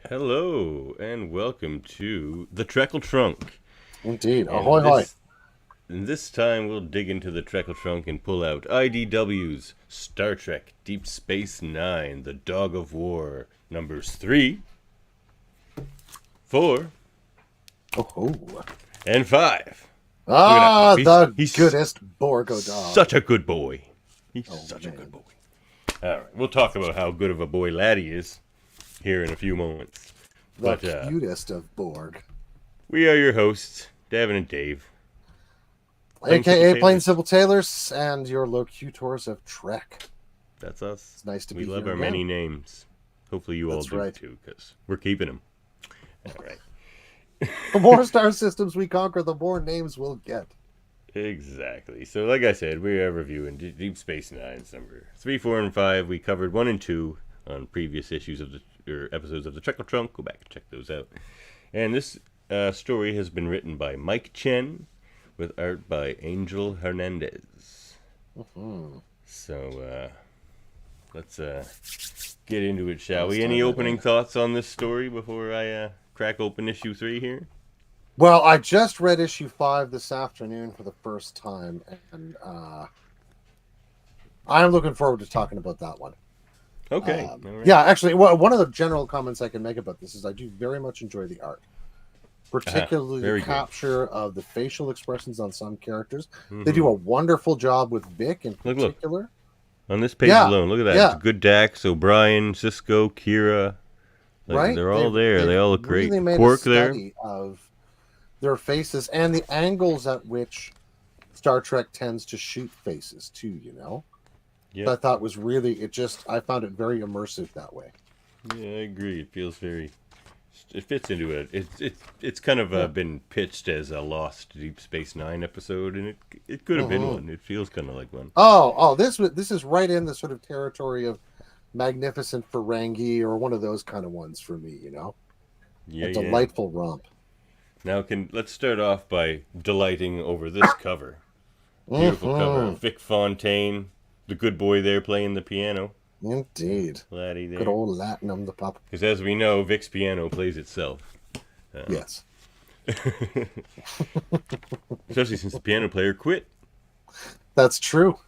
Hello and welcome to the Trekle Trunk. Indeed. And Ahoy, hoy. this time we'll dig into the Trekle Trunk and pull out IDW's Star Trek Deep Space Nine, The Dog of War, numbers 3, 4, Oh, oh. and 5. Look at Ah, that. the He's goodest Borgo dog. such a good boy. He's Oh, such a good man. boy. Alright, we'll talk about how good of a boy Latty is here in a few moments. The But cutest of Borg. we are your hosts, Davan and Dave. Plain Simple A.k.a. Plain Tailors. Simple Tailors and your Locutors of Trek. That's us. It's nice to We be love here our again. many names. Hopefully you all That's do right. too, because we're keeping them. All right. The more star systems we conquer, the more names we'll get. Exactly. So, like I said, we are reviewing Deep Space Nine's number 3, 4, and 5. We covered 1 and 2 on previous issues of the episodes of the Trekle Trunk. Go back and check those out. And this story has been written by Mike Chen with art by Angel Hernandez. Mm-hmm. So, let's get into it, shall Let's we? Any dive right opening in. thoughts on this story before I crack open issue 3 here? Well, I just read issue 5 this afternoon for the first time, and I'm looking forward to talking about that one. Okay. All right. Yeah, actually, one of the general comments I can make about this is I do very much enjoy the art, particularly very the good. capture of the facial expressions on some characters. Mhm. They do a wonderful job with Vic in Look. particular. On this page Yeah, alone, look at that. yeah. It's good Dax, O'Brien, Cisco, Kira. Like, Right? they're all there. They They've all look really great. made Quark a there. study of their faces and the angles at which Star Trek tends to shoot faces too, you know? Yeah. I thought was really, I found it very immersive that way. Yeah, I agree. It feels very. It fits into it. It's kind of Yeah. been pitched as a lost Deep Space Nine episode, and it could have been Mhm. one. It feels kind of like one. This is right in the sort of territory of Magnificent Ferengi or one of those kind of ones for me, you know? Yeah, A yeah. delightful romp. Now, let's start off by delighting over this cover. Beautiful cover. Mhm. Vic Fontaine, the good boy there playing the piano. Indeed. Laddie there. Good old Latinum, the pup. Because as we know, Vic's piano plays itself. Yes. Especially since the piano player quit. That's true.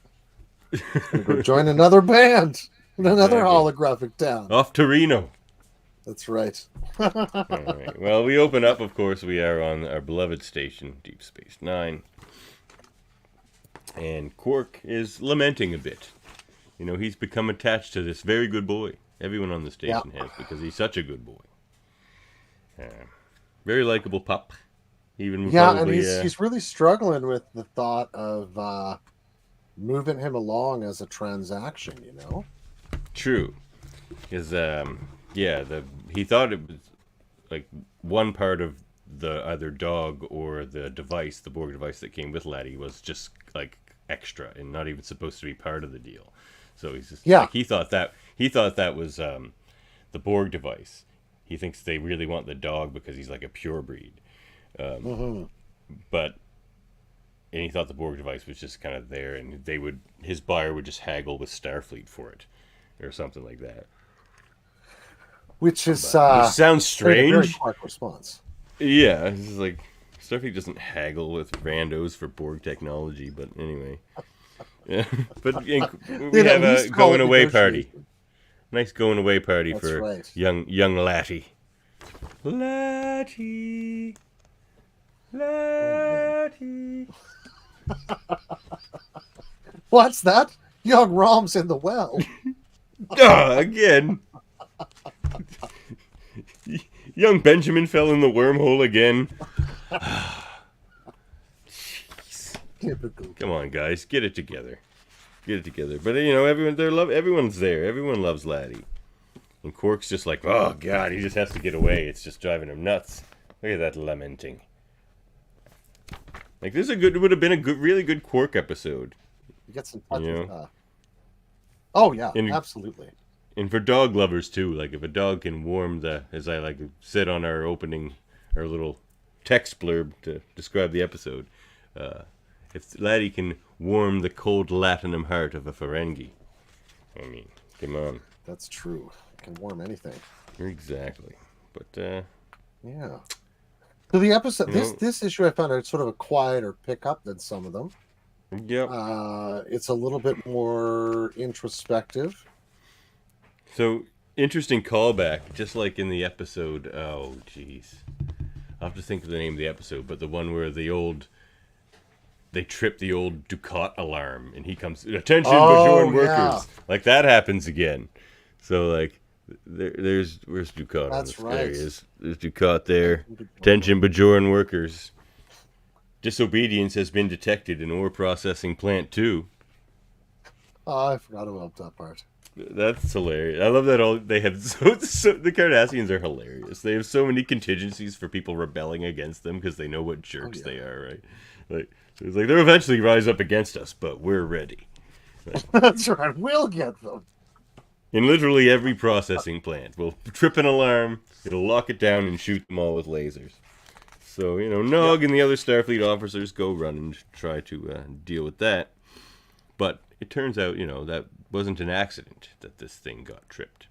Go join another band in another Exactly. holographic town. Off to Reno. That's right. All right. Well, we open up, of course, we are on our beloved station, Deep Space Nine. And Quark is lamenting a bit. You know, he's become attached to this very good boy. Everyone on the station has, because he's such a good boy. Very likable pup. Even Yeah, probably, and he's really struggling with the thought of moving him along as a transaction, you know? true. Because, he thought it was like one part of the either dog or the device, the Borg device that came with Laddie, was just like extra and not even supposed to be part of the deal. So he's just Yeah. like he thought that was the Borg device. He thinks they really want the dog because he's like a pure breed. Mhm. But and he thought the Borg device was just kind of there, and his buyer would just haggle with Starfleet for it, or something like that. Which is Which sounds a very strange. Quark response. Yeah, it's just like Starfleet doesn't haggle with randos for Borg technology, but anyway. Yeah, but we They'd at have a least call going it away party. negotiation. Nice going away party That's for right. young Latty. Latty, Latty. What's that? Young Rom's in the well. Again. Young Benjamin fell in the wormhole again. Jeez. Typical. Come on, guys, get it together. Get it together. But you know, everyone's there. Everyone loves Laddie. And Quark's just like, oh god, he just has to get away. It's just driving him nuts. Look at that lamenting. Like it would have been a really good Quark episode. You get some touch You with, know? Oh yeah, And- absolutely. And for dog lovers too, like if a dog can warm as I like said on our little text blurb to describe the episode, if Laddie can warm the cold latinum heart of a Ferengi, I mean, come on. That's true. It can warm anything. Exactly. But Yeah. So the episode, you know, this issue, I found out sort of a quieter pickup than some of them. yep. It's a little bit more introspective. So interesting callback, just like in the episode. Oh, jeez, I'll have to think of the name of the episode, but the one where they trip the old Ducat alarm, and he comes, attention, Bajoran workers. Yeah. Like that happens again. So like, where's Ducat on That's this? right. There he is. There's Ducat there. Attention, Bajoran workers. Disobedience has been detected in ore processing plant 2. Oh, I forgot about that part. That's hilarious. I love that all they have. So the Cardassians are hilarious. They have so many contingencies for people rebelling against them because they know what jerks they are, right? Like it's like they'll eventually rise up against us, but we're ready. Like, That's right. We'll get them. in literally every processing plant, we'll trip an alarm, it'll lock it down, and shoot them all with lasers. So Nog and the other Starfleet officers go run and try to deal with that. But it turns out, that wasn't an accident that this thing got tripped.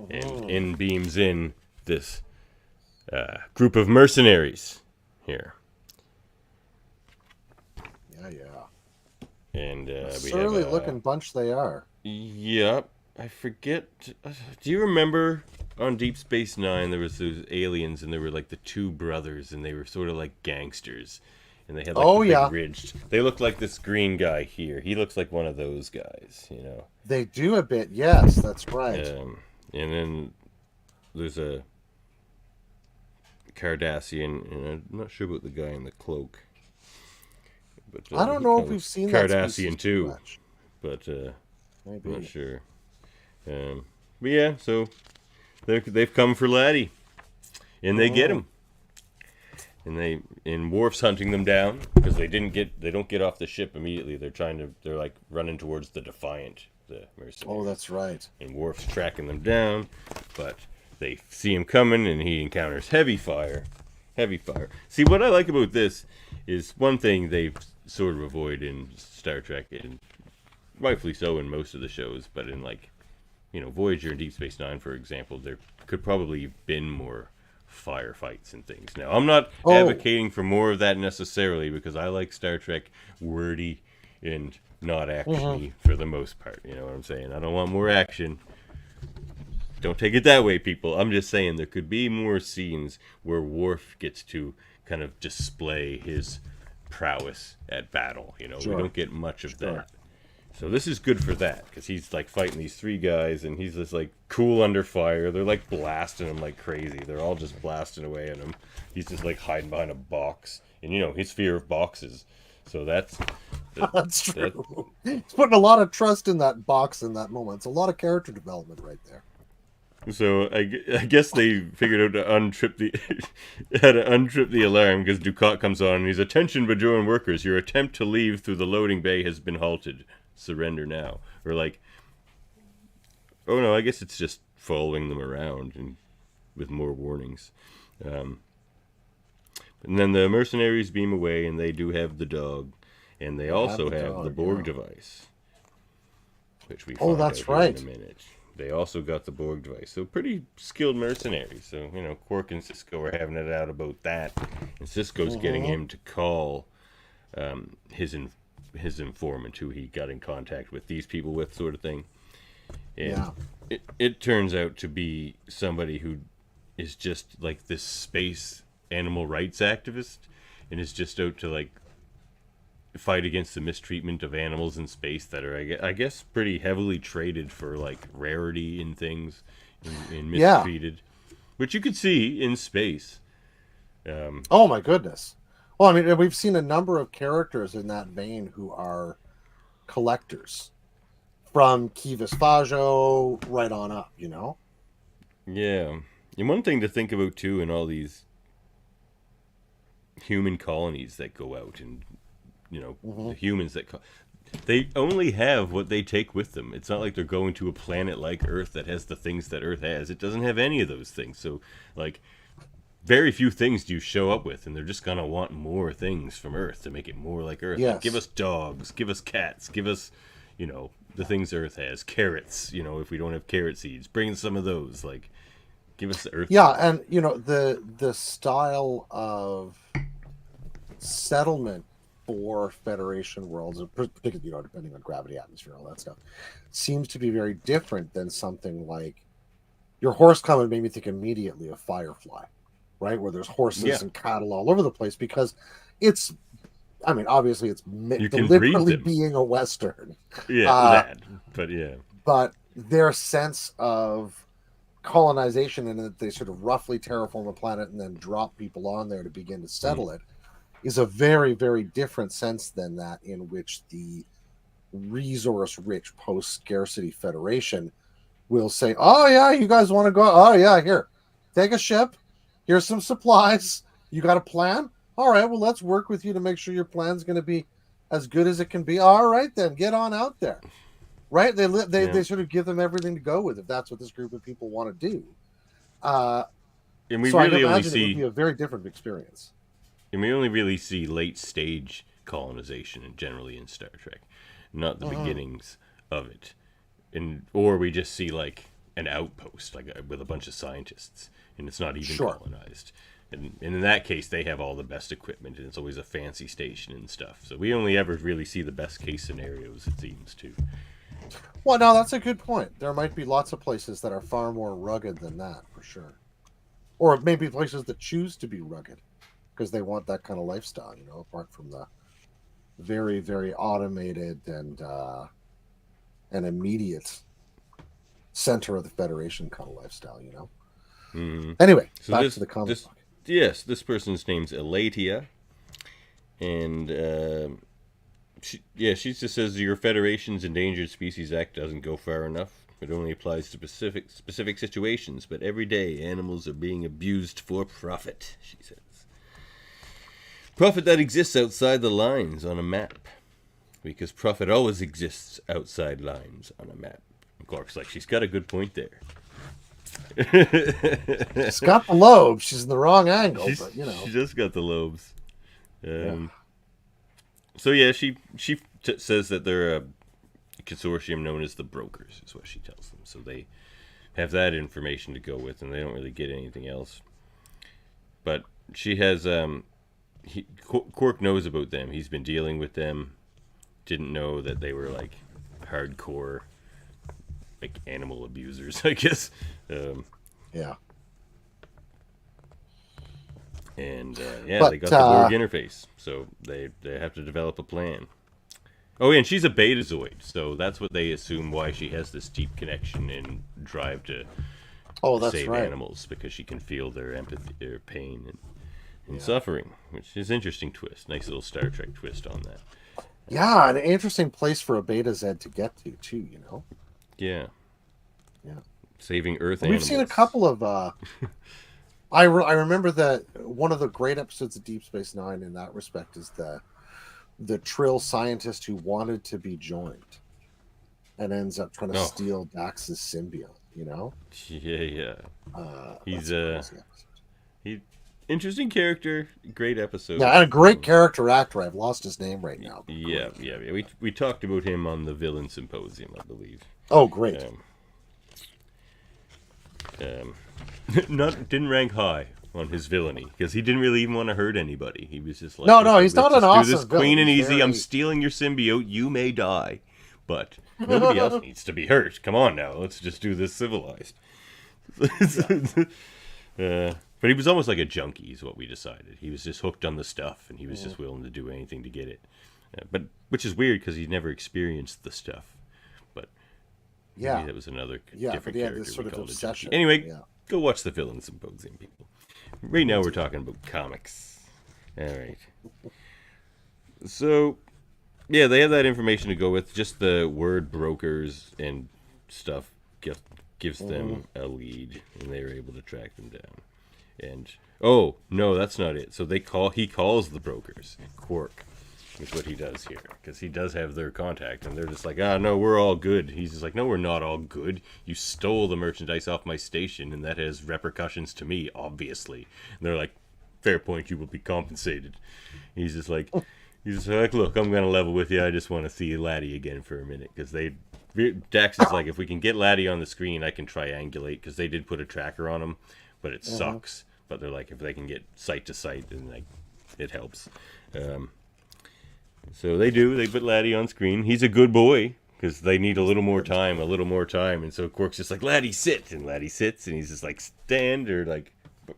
And in beams in this group of mercenaries here. Yeah. And we Surly have looking bunch they are. Yep. I forget. Do you remember on Deep Space Nine there was those aliens and they were like the two brothers and they were sort of like gangsters. And they had like the big ridged. They look like this green guy here. He looks like one of those guys, They do a bit, yes, that's right. And then there's a Cardassian, and I'm not sure about the guy in the cloak. But I don't know if we've seen Cardassian that too, much. but Maybe. I'm not sure. But yeah, so they've come for Latty, and they get him. And Worf's hunting them down because they don't get off the ship immediately. They're like running towards the Defiant, the mercenaries. Oh, that's right. And Worf's tracking them down, but they see him coming and he encounters heavy fire. See, what I like about this is one thing they sort of avoid in Star Trek, and rightfully so in most of the shows, but in Voyager and Deep Space Nine, for example, there could probably have been more firefights and things. Now, I'm not advocating for more of that necessarily because I like Star Trek wordy and not actiony for the most part. You know what I'm saying? I don't want more action. Don't take it that way, people. I'm just saying there could be more scenes where Worf gets to kind of display his prowess at battle. Sure. We don't get much of that. So this is good for that, because he's like fighting these three guys, and he's just like cool under fire. They're like blasting him like crazy. They're all just blasting away at him. He's just like hiding behind a box, and his fear of boxes. So that's true. He's putting a lot of trust in that box in that moment. It's a lot of character development right there. So I guess they figured out to how to untrip the alarm because Ducat comes on and he's, attention Bajoran workers, your attempt to leave through the loading bay has been halted. Surrender now. Or like, oh no, I guess it's just following them around and with more warnings. And then the mercenaries beam away and they do have the dog. And they also have the Borg device. Which we find out here in a minute. They also got the Borg device. So pretty skilled mercenaries. So, Quark and Cisco are having it out about that. And Cisco's getting him to call his informant who he got in contact with these people with, sort of thing. And it turns out to be somebody who is just like this space animal rights activist and is just out to like fight against the mistreatment of animals in space that are, I guess, pretty heavily traded for like rarity in things and mistreated, which you could see in space. Oh my goodness. Well, I mean, we've seen a number of characters in that vein who are collectors, from Kivas Fajo right on up, Yeah. And one thing to think about too in all these human colonies that go out and the humans that they only have what they take with them. It's not like they're going to a planet like Earth that has the things that Earth has. It doesn't have any of those things. So like very few things do you show up with, and they're just gonna want more things from Earth to make it more like Earth. Yes. Like, give us dogs, give us cats, give us the things Earth has. Carrots, if we don't have carrot seeds, bring some of those. Like Give us the Earth. Yeah, and the style of settlement for Federation worlds, particularly depending on gravity, atmosphere, all that stuff, seems to be very different than something like your horse comment made me think immediately of Firefly, right? Where there's horses and cattle all over the place because it's, I mean, obviously it's deliberately being a Western. But their sense of colonization and that they sort of roughly terraform a planet and then drop people on there to begin to settle it is a very, very different sense than that in which the resource-rich post-scarcity Federation will say, oh, yeah, you guys want to go? Oh, yeah, here, take a ship. Here's some supplies. You got a plan? All right, well, let's work with you to make sure your plan's going to be as good as it can be. All right, then, get on out there. Right? They sort of give them everything to go with if that's what this group of people want to do. And we really only see... it would be a very different experience. And we only really see late-stage colonization generally in Star Trek, not the beginnings of it. Or we just see like an outpost with a bunch of scientists, and it's not even colonized. And in that case, they have all the best equipment, and it's always a fancy station and stuff. So we only ever really see the best case scenarios, it seems, too. Well, no, that's a good point. There might be lots of places that are far more rugged than that, for sure. Or maybe places that choose to be rugged because they want that kind of lifestyle, apart from the very, very automated and immediate center of the Federation kind of lifestyle, Anyway, so back to the comic book. Yes, this person's name's Latty, and she just says your Federation's Endangered Species Act doesn't go far enough. It only applies to specific situations, but every day animals are being abused for profit, she says. Profit that exists outside the lines on a map. Because profit always exists outside lines on a map. And Quark's like, she's got a good point there. She's got the lobes. She's in the wrong angle, but She just got the lobes. So yeah, she says that they're a consortium known as the Brokers, is what she tells them. So they have that information to go with, and they don't really get anything else. But she has... Quark knows about them. He's been dealing with them. Didn't know that they were like hardcore, like animal abusers, I guess. Yeah. And they got the Borg interface, so they have to develop a plan. Oh, yeah, and she's a Betazoid, so that's what they assume why she has this deep connection and drive to save animals, because she can feel their empathy, their pain, and suffering, which is an interesting twist. Nice little Star Trek twist on that. Yeah, an interesting place for a Beta Z to get to, too, Yeah. Yeah. Saving Earth animals. We've seen a couple of... I remember that one of the great episodes of Deep Space Nine in that respect is the Trill scientist who wanted to be joined and ends up trying to steal Dax's symbiote, Yeah. He's interesting character, great episode. Yeah, and a great character actor. I've lost his name right now. Yeah. We talked about him on the Villain Symposium, I believe. Oh, great. Didn't rank high on his villainy because he didn't really even want to hurt anybody. He was just like, no, he's not an awesome do this villain. Clean and easy. I'm stealing your symbiote. You may die, but nobody else needs to be hurt. Come on now, let's just do this civilized. But he was almost like a junkie, is what we decided. He was just hooked on the stuff, and he was just willing to do anything to get it. But which is weird because he never experienced the stuff. But maybe that was another different character this sort we of called obsession. Anyway, go watch the Villain Symposium, people. Right now we're talking about comics. All right. So, yeah, they have that information to go with. Just the word brokers and stuff gives them a lead, and they're able to track them down. And no, that's not it. So he calls the brokers Quark, is what he does here, because he does have their contact, and they're just like, no, we're all good. He's just like, no, we're not all good. You stole the merchandise off my station, and that has repercussions to me, obviously. And they're like, fair point, you will be compensated. He's just like, look, I'm gonna level with you. I just want to see Latty again for a minute, because they Dax is like, if we can get Latty on the screen, I can triangulate, because they did put a tracker on him, but it sucks. But they're like, if they can get sight to sight, then like it helps. So they do. They put Latty on screen. He's a good boy, because they need a little more time. And so Quark's just like, Latty, sit. And Latty sits, and he's just like, stand, or like,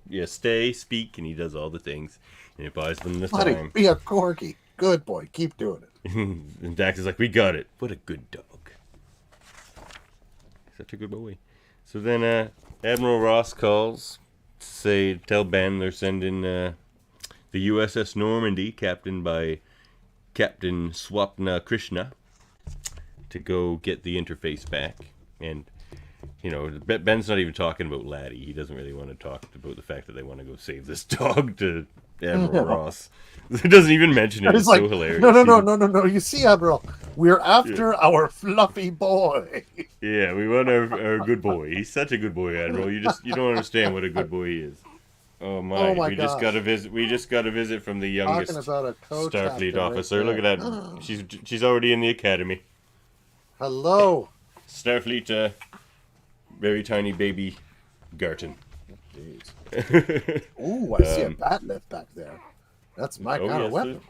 yeah, stay, speak, and he does all the things. And it buys them the Latty, time. be a corgi. Good boy. Keep doing it. And Dax is like, we got it. What a good dog. Such a good boy. So then Admiral Ross calls to tell Ben they're sending the USS Normandy, captained by Captain Swapna Krishna, to go get the interface back. And, you know, Ben's not even talking about Latty. He doesn't really want to talk about the fact that they want to go save this dog to Admiral Ross. He doesn't even mention it. It's like, so hilarious. No. You see, Admiral, we're after our fluffy boy. Yeah, we want our good boy. He's such a good boy, Admiral. You don't understand what a good boy he is. Oh my we gosh. Just got a visit. We just got a visit from the youngest Starfleet officer. Look at that. She's already in the academy. Hello. Starfleet very tiny baby Garton. Ooh, I see a bat lift back there. That's my kind of weapon.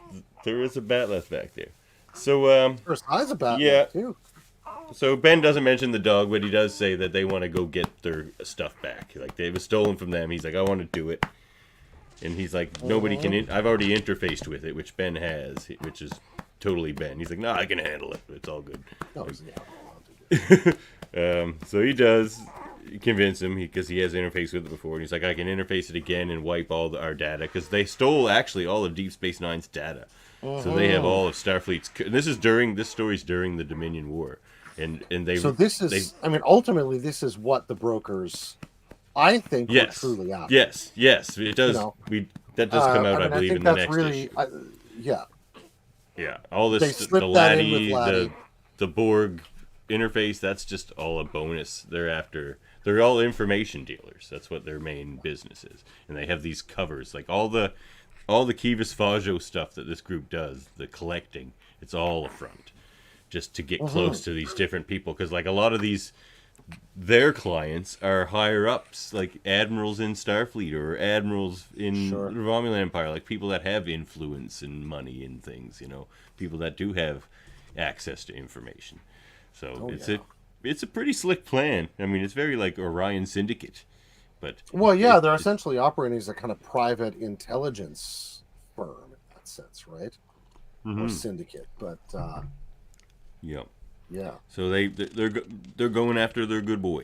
There is a bat lift back there. So, first size of bat lift, too. So Ben doesn't mention the dog, but he does say that they want to go get their stuff back. Like, it was stolen from them. He's like, I want to do it. And he's like, nobody can... I've already interfaced with it, which Ben has, which is totally Ben. He's like, no, I can handle it. It's all good. So he does convince him, because he has interfaced with it before. And he's like, I can interface it again and wipe all our data, because they stole, actually, all of Deep Space Nine's data. So they have all of Starfleet's... This story's during the Dominion War. And they... So this is... ultimately, this is what the brokers, I think, were truly out. Yes, it does. That does come out, I believe, in the next issue. Yeah. Yeah, all this, the Latty, the Borg interface, that's just all a bonus. They're all information dealers. That's what their main business is. And they have these covers, like all the Kivas Fajo stuff that this group does, the collecting, it's all a front, just to get close to these different people. Because like a lot of their clients are higher ups, like admirals in Starfleet or admirals in the Romulan Empire, like people that have influence and money and things, people that do have access to information. So it's a pretty slick plan. I mean, it's very like Orion Syndicate. But they're essentially operating as a kind of private intelligence firm in that sense, right? Or syndicate, but yeah. So they're going after their good boy.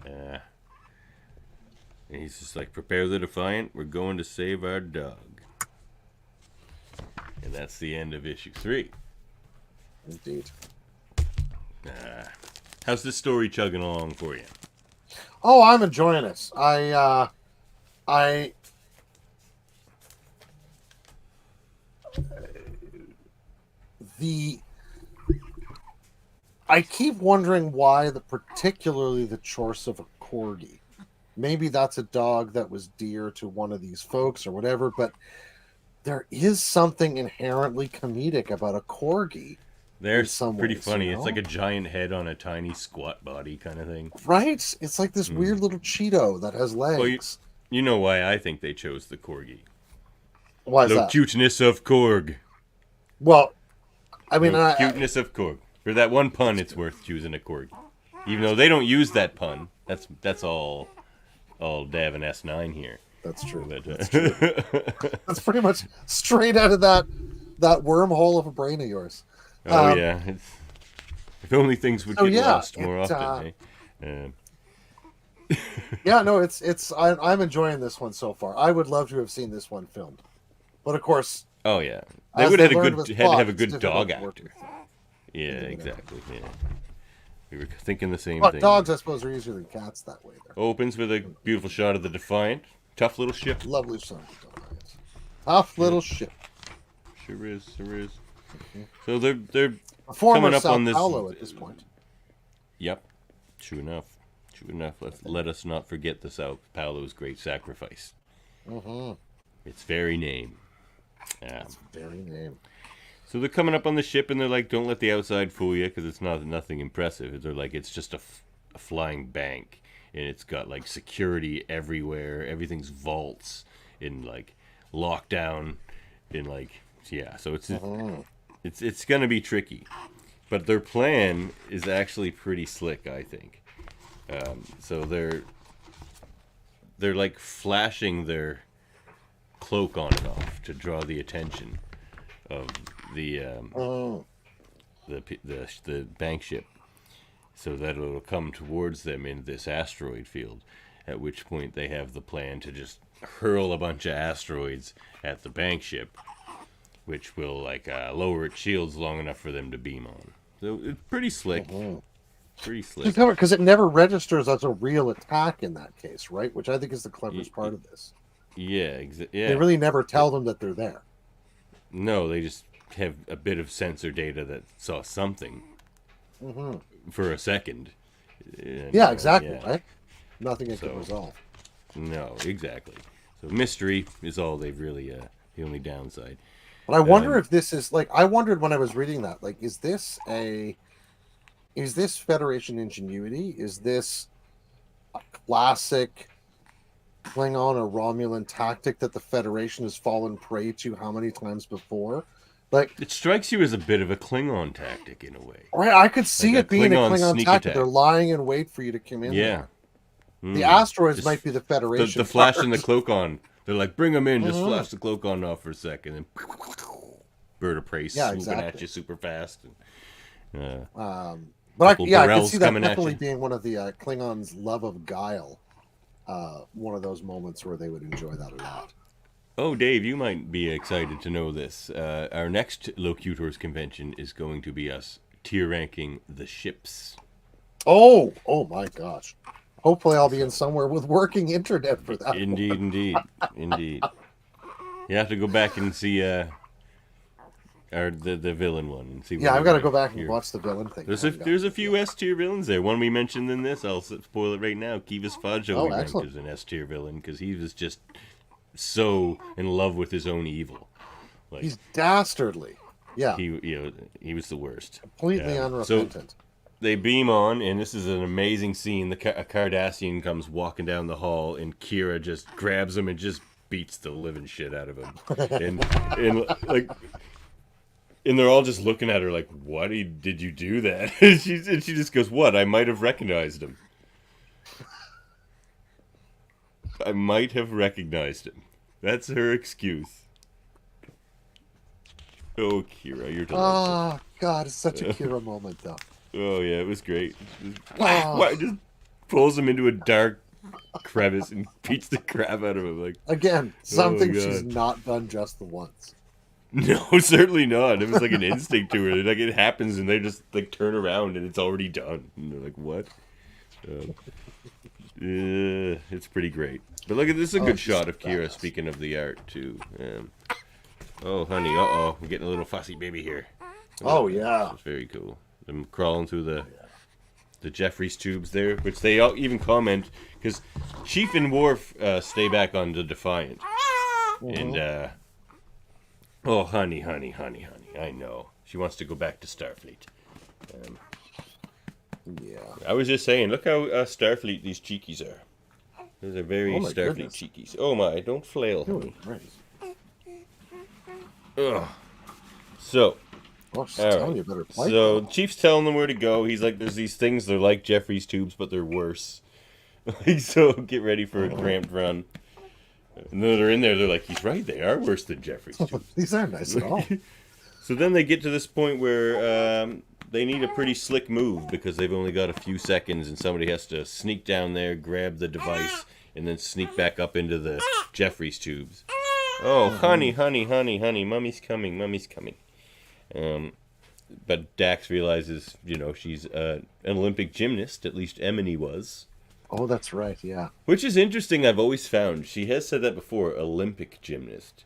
And he's just like, prepare the Defiant. We're going to save our dog. And that's the end of issue 3. Indeed. How's this story chugging along for you? Oh, I'm enjoying it. I keep wondering why particularly the choice of a corgi. Maybe that's a dog that was dear to one of these folks or whatever, but there is something inherently comedic about a corgi. They're pretty funny. It's like a giant head on a tiny squat body kind of thing. Right? It's like this weird little Cheeto that has legs. Well, you know why I think they chose the corgi. Why is that? Cuteness of Korg. Well, I mean... cuteness of Korg. For that one pun, it's worth choosing a corgi. Even though they don't use that pun. That's all Davan S9 here. That's true. But, That's true. That's pretty much straight out of that wormhole of a brain of yours. Oh yeah, if only things would get lost more often. Yeah, no, I'm enjoying this one so far. I would love to have seen this one filmed, but of course, oh yeah, they would have had to have a good dog actor. Yeah, exactly. Yeah, we were thinking the same thing. Dogs, I suppose, are easier than cats that way. There. Opens with a beautiful shot of the Defiant, tough little ship. Lovely shot of the Defiant. Tough little ship. Sure is. So they're former coming up Sao on this. Paulo at this point. Yep, true enough. Let us not forget the Sao Paulo's great sacrifice. Its very name. Its very name. So they're coming up on the ship, and they're like, "Don't let the outside fool you, because it's nothing impressive." They're like, "It's just a flying bank, and it's got like security everywhere. Everything's vaults in like lockdown, in like yeah. So it's gonna be tricky, but their plan is actually pretty slick, I think. So they're like flashing their cloak on and off to draw the attention of the bank ship, so that it'll come towards them in this asteroid field. At which point they have the plan to just hurl a bunch of asteroids at the bank ship, which will like lower its shields long enough for them to beam on. So it's pretty slick. Pretty slick. Because it never registers as a real attack in that case, right? Which I think is the cleverest part of this. Yeah, yeah. They really never tell them that they're there. No, they just have a bit of sensor data that saw something for a second. And, yeah, exactly. Right? Nothing it can resolve. No, exactly. So mystery is all they've really the only downside. But I wonder if this is like I wondered when I was reading that, like, is this Federation ingenuity? Is this a classic Klingon or Romulan tactic that the Federation has fallen prey to how many times before? Like, it strikes you as a bit of a Klingon tactic in a way. Right, I could see like it being a Klingon tactic. Attack. They're lying in wait for you to come in. Yeah. The asteroids might be the Federation. The flashing the cloak on. They're like, bring them in, just flash the cloak on off for a second. And bird of prey swooping at you super fast. And, but I could see that definitely being one of the Klingons' love of guile. One of those moments where they would enjoy that a lot. Oh, Dave, you might be excited to know this. Our next Locutors convention is going to be us tier ranking the ships. Oh my gosh. Hopefully I'll be in somewhere with working internet for that. Indeed. You have to go back and see the villain one. And see. Yeah, I've got to go back and watch the villain thing. There's a few S tier villains there. One we mentioned in this, I'll spoil it right now. Kivas Fajo we ranked as an S tier villain because he was just so in love with his own evil. Like, he's dastardly. Yeah. He was the worst. Completely unrepentant. So they beam on, and this is an amazing scene. A Cardassian comes walking down the hall, and Kira just grabs him and just beats the living shit out of him. And they're all just looking at her like, "What did you do that?" And she just goes, "What? I might have recognized him. I might have recognized him." That's her excuse. Oh, Kira, you're delightful. Oh, God, it's such a Kira moment, though. Oh, yeah, it was great. Just pulls him into a dark crevice and beats the crap out of him. Like, again, something she's not done just the once. No, certainly not. It was like an instinct to her. Like, it happens and they just like turn around and it's already done. And they're like, what? It's pretty great. But look at this, is a good shot of Kira, speaking of the art, too. Oh, honey, we're getting a little fussy baby here. Oh, yeah. It's very cool. Them crawling through the Jeffries tubes there, which they all even comment, because Chief and Worf stay back on the Defiant. And, oh, honey, I know. She wants to go back to Starfleet. Yeah. I was just saying, look how Starfleet these cheekies are. Those are very Starfleet cheekies. Oh my, don't flail, honey. Ugh. So, Chief's telling them where to go. He's like, there's these things, they're like Jeffries tubes, but they're worse. So get ready for a cramped run. And then they're in there, they're like, he's right, they are worse than Jeffries tubes. These aren't nice at all. So then they get to this point where they need a pretty slick move because they've only got a few seconds and somebody has to sneak down there, grab the device, and then sneak back up into the Jeffries tubes. Oh, honey, mommy's coming. But Dax realizes, she's an Olympic gymnast, at least Emily was. Oh, that's right, yeah. Which is interesting, I've always found. She has said that before, Olympic gymnast.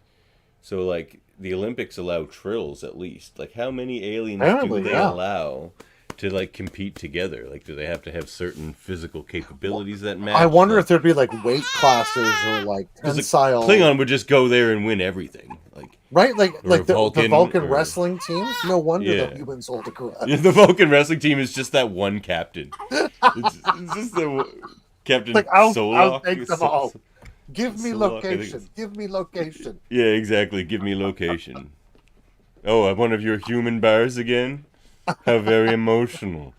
So, like, the Olympics allow trills, at least. Like, how many aliens do they allow to, like, compete together? Like, do they have to have certain physical capabilities that match? I wonder if there'd be, like, weight classes or, like, tensile... Klingon would just go there and win everything. Like, Right? Like Or the Vulcan or, wrestling team. No wonder the yeah. humans hold a grudge. Yeah, the Vulcan wrestling team is just that one captain. It's just the Captain Like I'll Solok. take them all. Give me Solok, I think location. Give me location. yeah, exactly. Give me location. Oh, I'm one of your human bars again? How very emotional.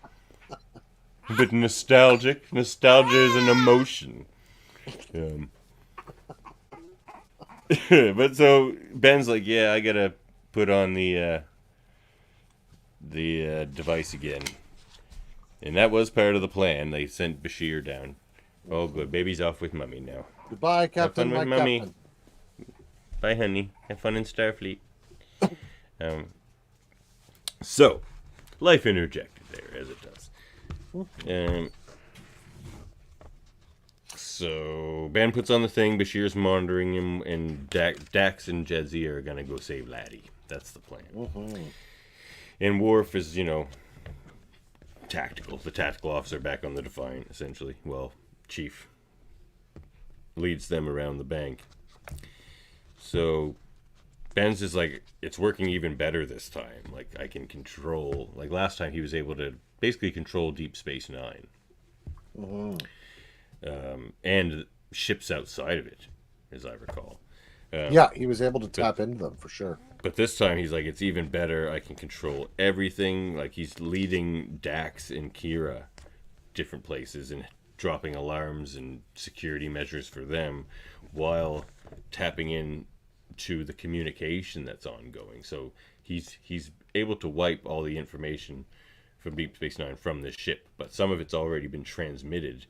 A bit nostalgic. Nostalgia is an emotion. Um, but so Ben's like, yeah, I gotta put on the device again, and that was part of the plan. They sent Bashir down. Oh, good. Baby's off with Mummy now. Goodbye, Captain. Have fun with My Mummy. Captain. Bye, honey. Have fun in Starfleet. So, life interjected there, as it does. So, Ben puts on the thing, Bashir's monitoring him, and Dax and Jedzia are going to go save Latty. That's the plan. Mm-hmm. And Worf is, tactical. The tactical officer back on the Defiant, essentially. Well, Chief leads them around the bank. So, Ben's just like, it's working even better this time. Like, I can control... Like, last time he was able to basically control Deep Space Nine. Mm-hmm. And ships outside of it, as I recall. Yeah, he was able to tap into them, for sure. But this time, he's like, it's even better. I can control everything. Like, he's leading Dax and Kira different places and dropping alarms and security measures for them while tapping in to the communication that's ongoing. So he's able to wipe all the information from Deep Space Nine from this ship, but some of it's already been transmitted,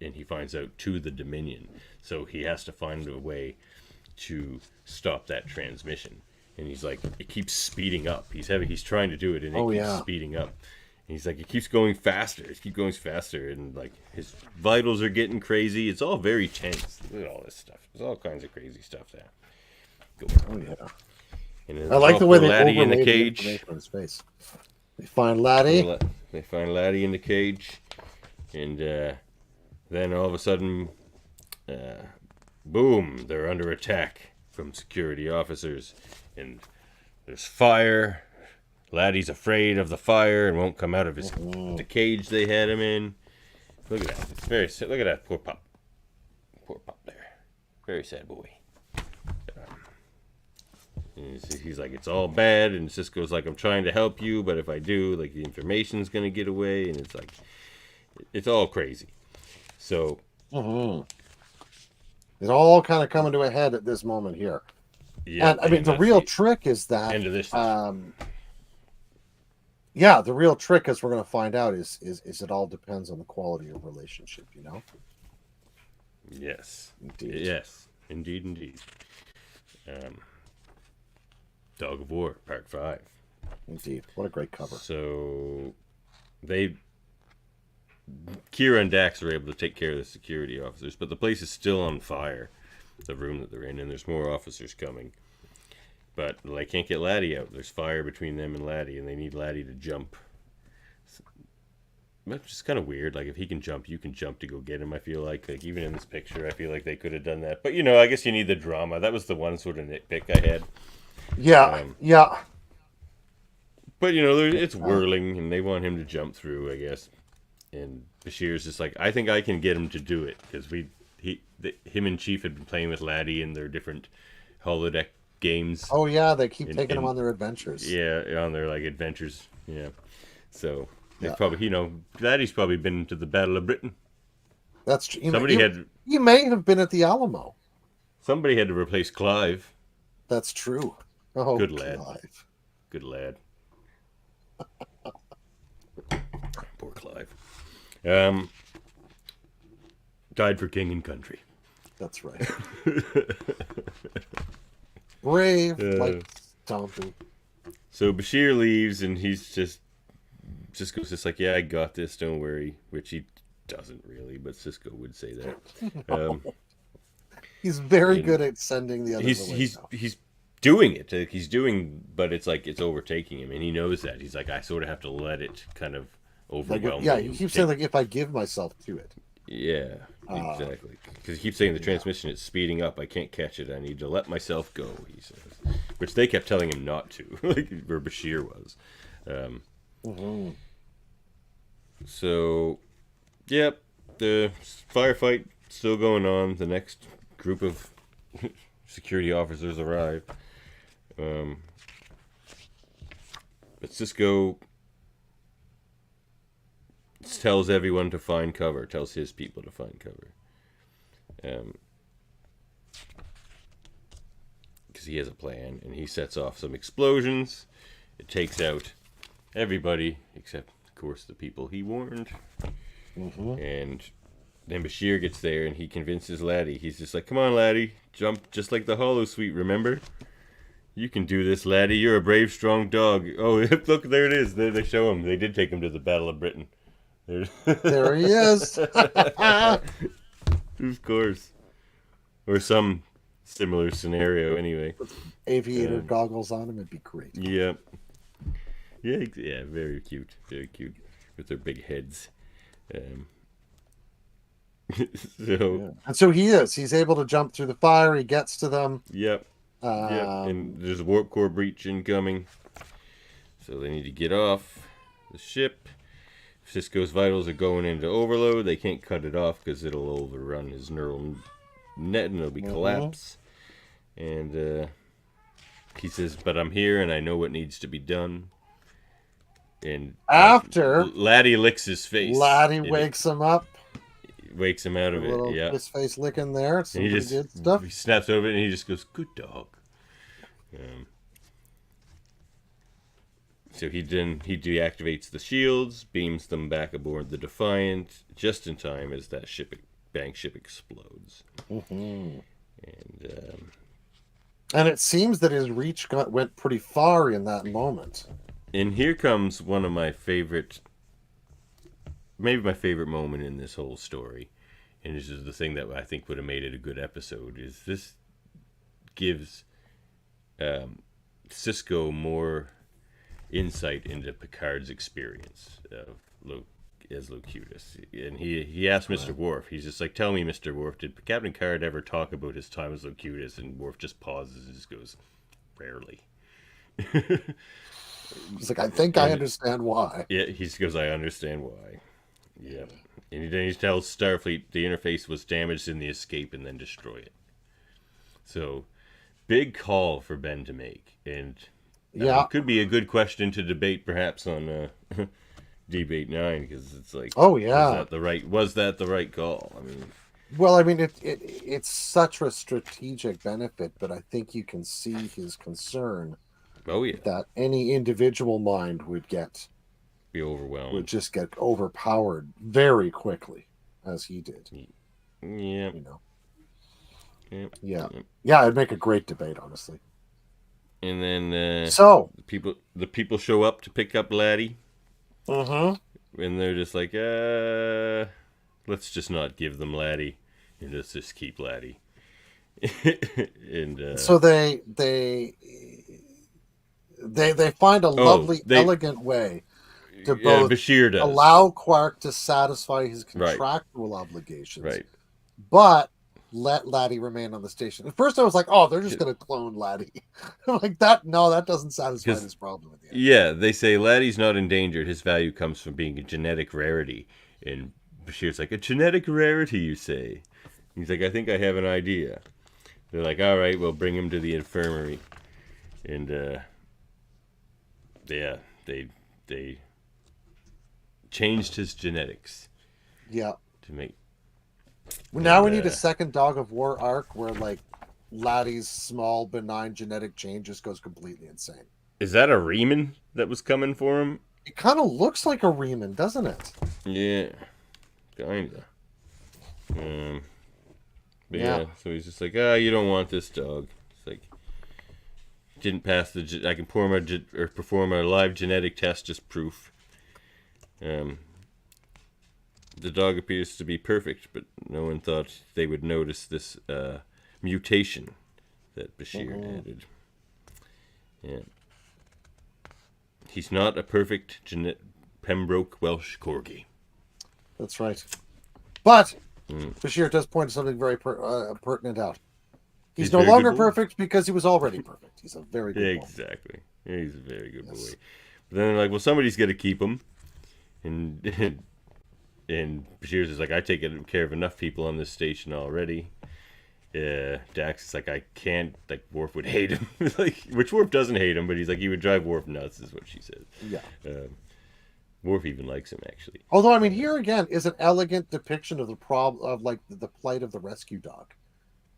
and he finds out to the Dominion. So he has to find a way to stop that transmission. And he's like, it keeps speeding up. He's trying to do it, and it keeps speeding up. And he's like, it keeps going faster. It keeps going faster, and like his vitals are getting crazy. It's all very tense. Look at all this stuff. There's all kinds of crazy stuff there. Oh yeah. And I like the way they Latty in the overlaid cage. The information on his face. They find Latty. They find Latty in the cage, and then all of a sudden, boom! They're under attack from security officers, and there's fire. Latty's afraid of the fire and won't come out of the cage they had him in. Look at that! It's very sad. Look at that poor pup. Poor pup there. Very sad boy. He's like, it's all bad, and Sisko's like, I'm trying to help you, but if I do, like, the information's gonna get away, and it's like, it's all crazy. So, it's all kind of coming to a head at this moment here. Yeah, and I mean, the real trick is that end of this. Yeah, the real trick, as we're going to find out, is it all depends on the quality of relationship, you know? Yes. Indeed. Yes. Indeed. Dog of War, Part 5. Indeed. What a great cover. So, Kira and Dax are able to take care of the security officers, but the place is still on fire, the room that they're in, and there's more officers coming. But they can't get Latty out. There's fire between them and Latty, and they need Latty to jump. Which is kind of weird. Like, if he can jump, you can jump to go get him, I feel like. Like, even in this picture, I feel like they could have done that. But, I guess you need the drama. That was the one sort of nitpick I had. Yeah, yeah. But, it's whirling, and they want him to jump through, I guess. And Bashir's just like, I think I can get him to do it. Because him and Chief had been playing with Latty in their different holodeck games. Oh, yeah, they keep taking him on their adventures. Yeah, on their, like, adventures. Yeah. So, they probably, Latty's probably been to the Battle of Britain. That's true. You may have been at the Alamo. Somebody had to replace Clive. That's true. Oh, good lad. Clive. Good lad. Poor Clive. Died for king and country. That's right. Brave, like Stompy. So Bashir leaves, and he's Sisko's just like, yeah, I got this, don't worry. Which he doesn't really, but Sisko would say that. He's very good at sending the other. He's doing it. But it's like it's overtaking him, and he knows that. He's like, I sort of have to let it kind of overwhelm me. Yeah, he keeps saying, like, if I give myself to it. Yeah, exactly. Because he keeps saying the transmission is speeding up. I can't catch it. I need to let myself go, he says. which they kept telling him not to, like where Bashir was. So, yep, the firefight still going on. The next group of security officers arrive. But Cisco tells everyone to find cover, tells his people to find cover. Because he has a plan, and he sets off some explosions. It takes out everybody, except, of course, the people he warned. And then Bashir gets there, and he convinces Latty. He's just like, come on, Latty, jump just like the Hollow Suite, remember? You can do this, Latty. You're a brave, strong dog. Oh, look, there it is. There they show him. They did take him to the Battle of Britain. There he is. Of course. Or some similar scenario, anyway. With aviator goggles on him, it'd be great. Yeah. Yeah, very cute. Very cute. With their big heads. And so he's able to jump through the fire. He gets to them. Yep. And there's a warp core breach incoming, so they need to get off the ship. Cisco's vitals are going into overload. They can't cut it off because it'll overrun his neural net and it'll be collapse. And he says, but I'm here and I know what needs to be done. And after Latty licks his face, Latty wakes him up, wakes him out of it. Yeah, his face licking there. Some pretty good stuff. He snaps over it and he just goes, "Good dog." So he deactivates the shields, beams them back aboard the Defiant, just in time as that bank ship explodes. And it seems that his reach went pretty far in that moment. And here comes one of my favorite, maybe my favorite moment in this whole story. And this is the thing that I think would have made it a good episode, is this gives Cisco more insight into Picard's experience as Locutus. And he asked Mr. Worf, he's just like, tell me, Mr. Worf, did Captain Picard ever talk about his time as Locutus? And Worf just pauses and just goes, rarely. He's like, I think I understand why. Yeah, he goes, I understand why. Yeah. And then he tells Starfleet the interface was damaged in the escape and then destroy it. So, big call for Ben to make. And it could be a good question to debate perhaps on Debate 9, because it's like, oh yeah, was that the right call? I mean, well, I mean, it's such a strategic benefit, but I think you can see his concern. Oh yeah, that any individual mind would be overwhelmed, would just get overpowered very quickly, as he did. Yeah, you know. Yeah, it'd make a great debate, honestly. And then so the people show up to pick up Latty. And they're just like, let's just not give them Latty, and let's just keep Latty. And so they find a lovely, elegant way to both Bashir does. allow Quark to satisfy his contractual obligations, but let Latty remain on the station. At first I was like, oh, they're just going to clone Latty. I'm like, that doesn't satisfy this problem. At the end. Yeah, they say Latty's not endangered. His value comes from being a genetic rarity. And Bashir's like, a genetic rarity, you say? He's like, I think I have an idea. They're like, all right, we'll bring him to the infirmary. And, they changed his genetics. Yeah. To make... Now we need a second Dog of War arc where, like, Latty's small, benign genetic change just goes completely insane. Is that a Riemann that was coming for him? It kind of looks like a Riemann, doesn't it? Yeah. Kinda. Yeah, so he's just like, you don't want this dog. It's like, didn't pass I can perform a live genetic test as proof. The dog appears to be perfect, but no one thought they would notice this mutation that Bashir added. Yeah. He's not a perfect Pembroke Welsh Corgi. That's right. But Bashir does point to something very pertinent out. He's no longer perfect because he was already perfect. He's a very good boy. Exactly. He's a very good boy. But then they're like, well, somebody's got to keep him. And Bashir's is like, I take care of enough people on this station already. Dax is like, I can't. Like, Worf would hate him. Which Worf doesn't hate him, but he's like, he would drive Worf nuts, is what she says. Yeah. Worf even likes him, actually. Although, I mean, here again is an elegant depiction of the problem of like the plight of the rescue dog.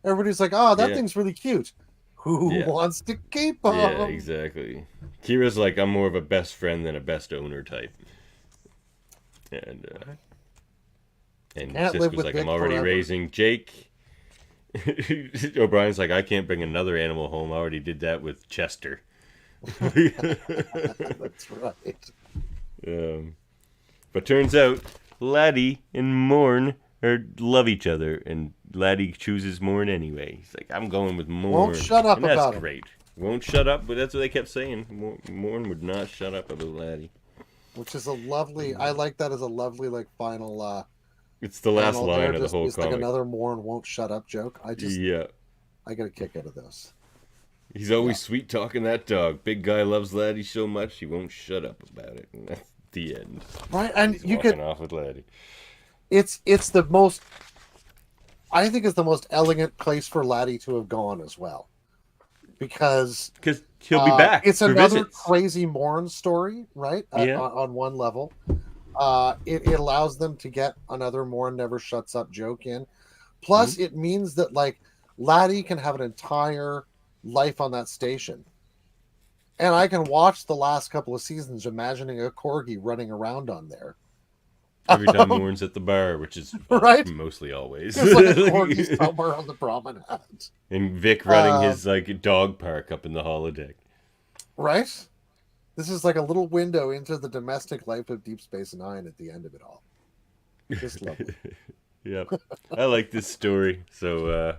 Everybody's like, oh, that thing's really cute. Who wants to keep him? Yeah, exactly. Kira's like, I'm more of a best friend than a best owner type. And Sisko's like, I'm already raising Jake. O'Brien's like, I can't bring another animal home. I already did that with Chester. That's right. But turns out Latty and Morn love each other, and Latty chooses Morn anyway. He's like, I'm going with Morn. Won't shut up and that's about great. Won't shut up, but that's what they kept saying. Morn would not shut up about Latty. Which is a lovely. I like that as a lovely final. It's the last line of the whole it's comic. Like another Morn won't shut up joke. I get a kick out of this. He's always sweet talking that dog. Big guy loves Latty so much he won't shut up about it. And that's the end. Right, and He's you walking could. Off with Latty. It's the most. I think it's the most elegant place for Latty to have gone as well, because he'll be back. It's for another visits. crazy Morn story, right? On one level, it allows them to get another Morn never shuts up joke in. Plus, it means that like Latty can have an entire life on that station, and I can watch the last couple of seasons imagining a corgi running around on there. Every time Morn's at the bar, which is right? Mostly always. There's like a corgi somewhere on the promenade. And Vic running his like dog park up in the holodeck. Right? This is like a little window into the domestic life of Deep Space Nine at the end of it all. Just lovely. Yep. I like this story. So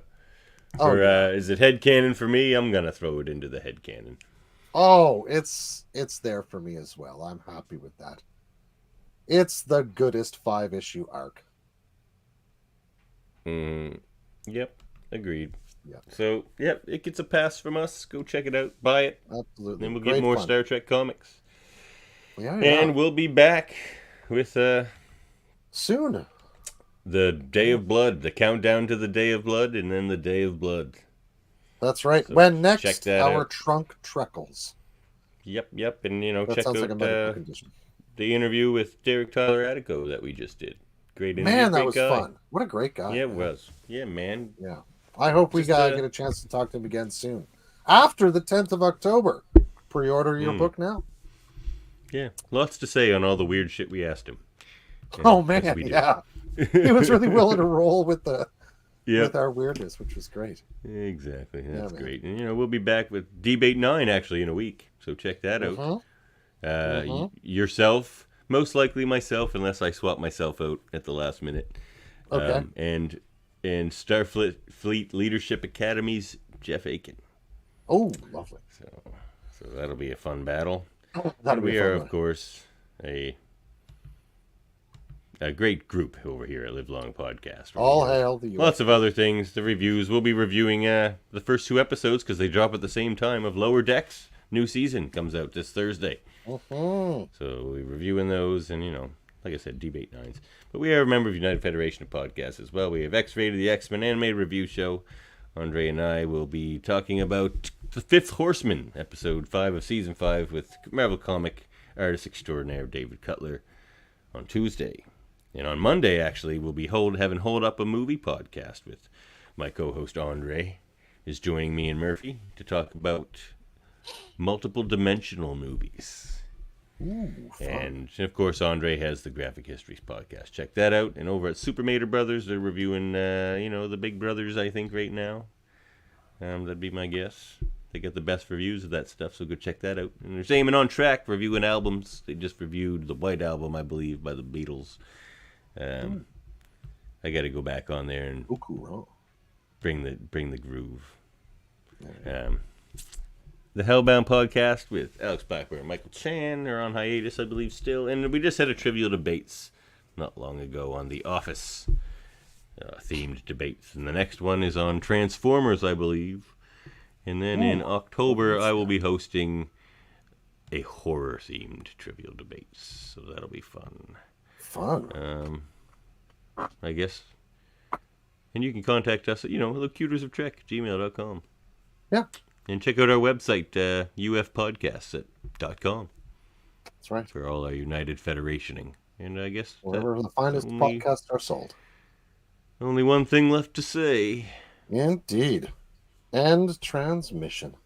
is it headcanon for me? I'm gonna throw it into the headcanon. Oh, it's there for me as well. I'm happy with that. It's the goodest 5-issue arc. Yep, agreed. Yep. So, it gets a pass from us. Go check it out. Buy it. Absolutely. Then we'll get more Star Trek comics. Yeah. And we'll be back with soon. The Day of Blood, the countdown to the Day of Blood, and then the Day of Blood. That's right. So when next our out. trunk treckles. Yep. And that check sounds out like a medical condition. The interview with Derek Tyler Attico that we just did. Great interview. Man, that was fun. What a great guy. Yeah, it was. Yeah, man. Yeah. I hope we get a chance to talk to him again soon. After the 10th of October. Pre-order your book now. Yeah. Lots to say on all the weird shit we asked him. Oh, man. Yeah. He was really willing to roll with with our weirdness, which was great. Exactly. That's great. And, we'll be back with Debate 9, actually, in a week. So check that out. Yourself, most likely myself, unless I swap myself out at the last minute. Okay. And Starfleet Leadership Academy's Jeff Aiken. Oh, lovely. So that'll be a fun battle. We are, of course, a great group over here at Live Long Podcast. All hail the U.S. Lots of other things. The reviews. We'll be reviewing the first 2 episodes because they drop at the same time of Lower Decks. New season comes out this Thursday. So we'll be reviewing those and, like I said, Debate 9s. But we are a member of United Federation of Podcasts as well. We have X-Rated, the X-Men Animated Review Show. Andre and I will be talking about The Fifth Horseman, Episode 5 of Season 5 with Marvel comic artist extraordinaire David Cutler on Tuesday. And on Monday, actually, we'll be having Hold Up a Movie podcast with my co-host Andre is joining me and Murphy to talk about multiple dimensional movies. Ooh, and of course Andre has the Graphic Histories podcast. Check that out. And over at Supermator Brothers, they're reviewing the Big Brothers, I think, right now. That'd be my guess. They get the best reviews of that stuff, so go check that out. And there's Aiming on Track reviewing albums. They just reviewed the White Album, I believe, by the Beatles. I got to go back on there and bring the groove. The Hellbound podcast with Alex Blackburn and Michael Chan. They're on hiatus, I believe, still. And we just had a trivial debates not long ago on The Office. themed debates. And the next one is on Transformers, I believe. And then in October, I will be hosting a horror-themed trivial debates. So that'll be fun. I guess. And you can contact us at, Locutors of Trek, gmail.com. Yeah. And check out our website, ufpodcasts.com. That's right. For all our United Federationing. And I guess wherever the finest podcasts are sold. Only one thing left to say. Indeed. End transmission.